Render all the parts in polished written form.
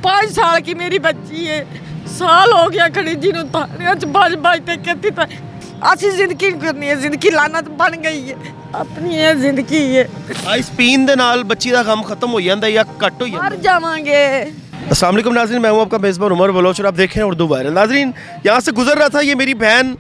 5 साल की मेरी बच्ची है, साल हो गया खड़ी जी थाने बज बजते कहती था असि जिंदगी करनी है, जिंदगी लानत बन गई है, अपनी ये जिंदगी है। आइस पीन दे नाल बच्ची दा गम खत्म हो जाता या कट हो जाता? मर जावांगे। अस्सलाम वालेकुम नाज़रीन, मैं हूं आपका मेज़बान उमर बलोच और आप देख रहे हैं उर्दू वायरल। नाज़रीन, यहाँ से गुजर रहा था, ये मेरी बहन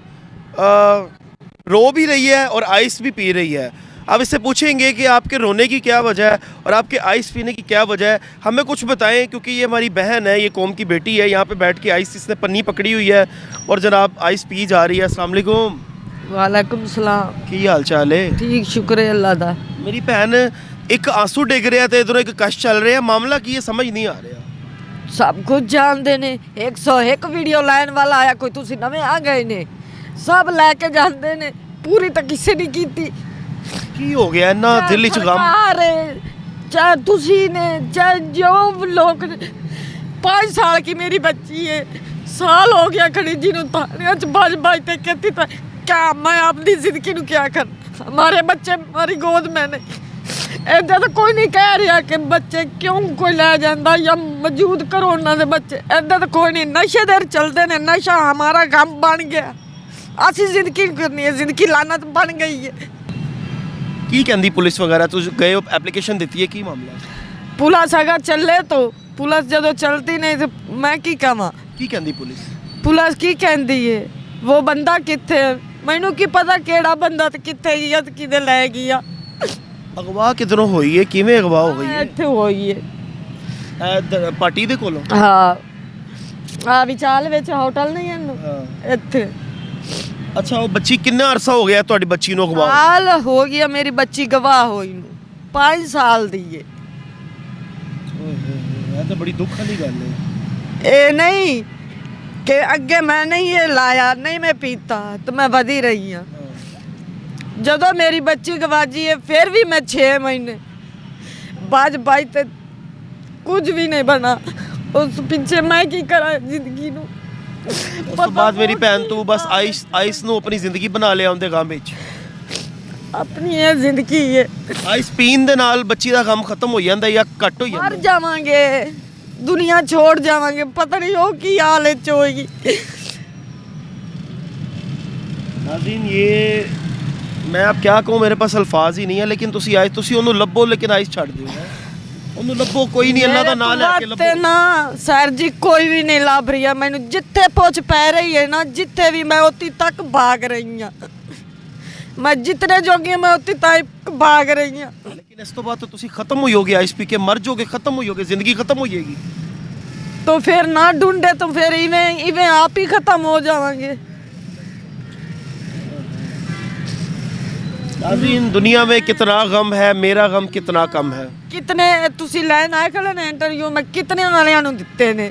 रो भी रही है और आइस भी पी रही है। अब इससे पूछेंगे कि आपके रोने की क्या वजह है और आपके आइस पीने की क्या वजह है, हमें कुछ बताएं, क्योंकि ये हमारी बहन है, ये कौम की बेटी है। यहाँ पे बैठ के आइस इसने पन्नी पकड़ी हुई है और जनाब आइस पी जा रही है। अस्सलाम वालेकुम। वालेकुम सलाम। की हाल चाल है? ठीक, शुक्र है अल्लाह दा। मेरी भैन एक आंसू डिग रहा है, इधरों एक कश चल रहा है, मामला की ये समझ नहीं आ रहा। सब कुछ जानते ने, 101 वीडियो लाइन वाला आया, कोई तुसी नवे आ गए ने, सब लैके जानते ने, पूरी तो किसी नहीं की। की हो गया ना दिल च गम? चाहे तुसी ने, चाहे जो लोग, 5 साल की मेरी बच्ची है, साल हो गया खड़ी जी थाने बज बजते कहती था क्या मैं अपनी जिंदगी नू क्या कर, हमारे बच्चे हमारी गोद में ने। ऐसा तो कोई नहीं कह रहा कि बच्चे क्यों कोई ले जाता या मौजूद करो उन्होंने बच्चे, ऐसा तो कोई नहीं। नशे देर चलते ने, नशा हमारा काम बन गया, असि जिंदगी करनी है, जिंदगी लानत बन गई है। की कहती पुलिस वगैरह? तुझ गए हो, एप्लीकेशन दी है, की मामला? पुलिस अगर चले तो पुलिस जो चलती नहीं तो मैं की कहां? की कहती पुलिस? पुलिस की कहती है वो बंदा किथे, मैनू की पता केड़ा बंदा ते किथे गया ते किदे ले गया। अगवा किधरों हुई है, किवें अगवा हो गई है? ਇੱਥੇ ਹੋਈ ਹੈ। ਪਾਰਟੀ ਦੇ ਕੋਲੋਂ? ਆ ਵਿਚਾਲ ਵਿੱਚ ਹੋਟਲ ਨਹੀਂ ਇਹਨੂੰ, ਇੱਥੇ। ਅੱਛਾ, ਉਹ ਬੱਚੀ ਕਿੰਨਾ ਅਰਸਾ ਹੋ ਗਿਆ ਤੁਹਾਡੀ ਬੱਚੀ ਨੂੰ ਅਗਵਾ? ਸਾਲ ਹੋ ਗਿਆ ਮੇਰੀ ਬੱਚੀ ਗਵਾਹ ਹੋਈ ਨੂੰ, 5 ਸਾਲ ਦੀ ਹੈ। ਇਹ ਤਾਂ ਬੜੀ ਦੁੱਖ ਵਾਲੀ ਗੱਲ ਹੈ। ਇਹ ਨਹੀਂ ਕਿ ਅੱਗੇ ਮੈਂ ਨਹੀਂ ਇਹ ਲਾਇਆ, ਨਹੀਂ ਮੈਂ ਪੀਤਾ ਤੇ ਮੈਂ ਵਧੀ ਰਹੀ ਹਾਂ। ਜਦੋਂ ਮੇਰੀ ਬੱਚੀ ਗਵਾਜੀ ਹੈ ਫਿਰ ਵੀ ਮੈਂ 6 ਮਹੀਨੇ ਬਾਜ ਤੇ ਕੁਝ ਵੀ ਨਹੀਂ ਬਣਾ, ਉਸ ਪਿੱਛੇ ਮੈਂ ਕੀ ਕਰਾਂ ਜ਼ਿੰਦਗੀ ਨੂੰ। ਉਸ ਤੋਂ ਬਾਅਦ ਮੇਰੀ ਭੈਣ ਤੂੰ ਬਸ ਆਈਸ ਨੂੰ ਆਪਣੀ ਜ਼ਿੰਦਗੀ ਬਣਾ ਲਿਆ ਉਹਦੇ ਗਮ ਵਿੱਚ। ਆਪਣੀ ਇਹ ਜ਼ਿੰਦਗੀ ਹੈ। ਆਈਸ ਪੀਣ ਦੇ ਨਾਲ ਬੱਚੀ ਦਾ ਗਮ ਖਤਮ ਹੋ ਜਾਂਦਾ ਜਾਂ ਘੱਟ ਹੋ ਜਾਂਦਾ? ਮਰ ਜਾਵਾਂਗੇ, ਦੁਨੀਆ छोड़ जावांगे, पता नहीं वो की हाल होगी। नाज़रीन, ये मैं अब क्या कहूँ, मेरे पास अल्फाज ही नहीं है, लेकिन तुसी आए, तुसी ਉਹਨੂੰ ਲੱਭੋ, लेकिन आइस ਛੱਡ ਦਿਓ। ਉਹਨੂੰ ਲੱਭੋ, ਕੋਈ ਨਹੀਂ, ਅੱਲਾ ਦਾ ਨਾਮ ਲੈ ਕੇ ਲੱਭੋ ਨਾ। ਸਰ ਜੀ ਕੋਈ ਵੀ ਨਹੀਂ ਲੱਭ ਰਿਹਾ ਮੈਨੂੰ, ਜਿੱਥੇ ਪੁੱਛ ਪੈ ਰਹੀ ਹੈ ਨਾ, ਜਿੱਥੇ ਵੀ ਮੈਂ ਉੱਥੇ ਤੱਕ ਭਾਗ ਰਹੀ ਹਾਂ, ਮੈਂ ਜਿੱਤਨੇ ਜੋਗੀ ਮੈਂ ਉੱਥੇ ਤੱਕ ਭਾਗ ਰਹੀ ਹਾਂ। लेकिन इस तो बाद तो तुसी खत्म हो जाओगे, आइस पी के मर जाओगे, खत्म हो जाओगे, जिंदगी खत्म हो जाएगी। तो फिर ना ढूंढे तो फिर इवें आप ही खत्म हो जाएंगे। नाज़रीन, दुनिया में कितना गम है, मेरा गम कितना कम है। कितने तुसी लैन आए खड़े ने इंटरव्यू में, कितने वालियां नु दिते ने,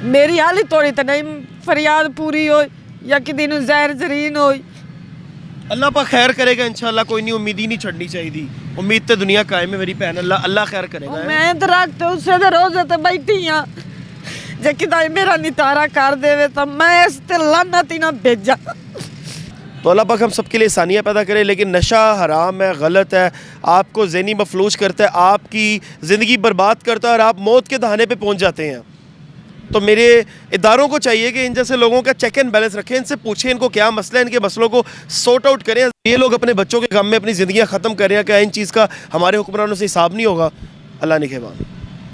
मेरी हाली थोड़ी तो नहीं फरियाद पूरी हो या किसी नु जहर जरीन हो। अल्लाह पा खैर करेगा इंशाल्लाह, कोई नहीं, उम्मीद ही नहीं छड़नी चाहिए, उम्मीद तो दुनिया कायम है मेरी भैन, अल्लाह खैर करेगा। मैं तो रखते उससे तो रोज़ ते बैठी हां, जे किदा मेरा नितारा कर देवे तो मैं इस ते लानत ही ना भेजा। तो अल्लाह पाक हम सबके लिए आसानियाँ पैदा करे, लेकिन नशा हराम है, गलत है, आपको ज़हनी मफलूज करता है, आपकी ज़िंदगी बर्बाद करता है और आप मौत के दहाने पे पहुँच जाते हैं। तो मेरे इदारों को चाहिए कि इन जैसे लोगों का चेक एंड बैलेंस रखें, इनसे पूछें इनको क्या मसला है, इनके मसलों को सॉर्ट आउट करें। ये लोग अपने बच्चों के गम में अपनी ज़िंदगियाँ ख़त्म कर रहे हैं, क्या इन चीज़ का हमारे हुक्मरानों से हिसाब नहीं होगा? अल्लाह निगहबान।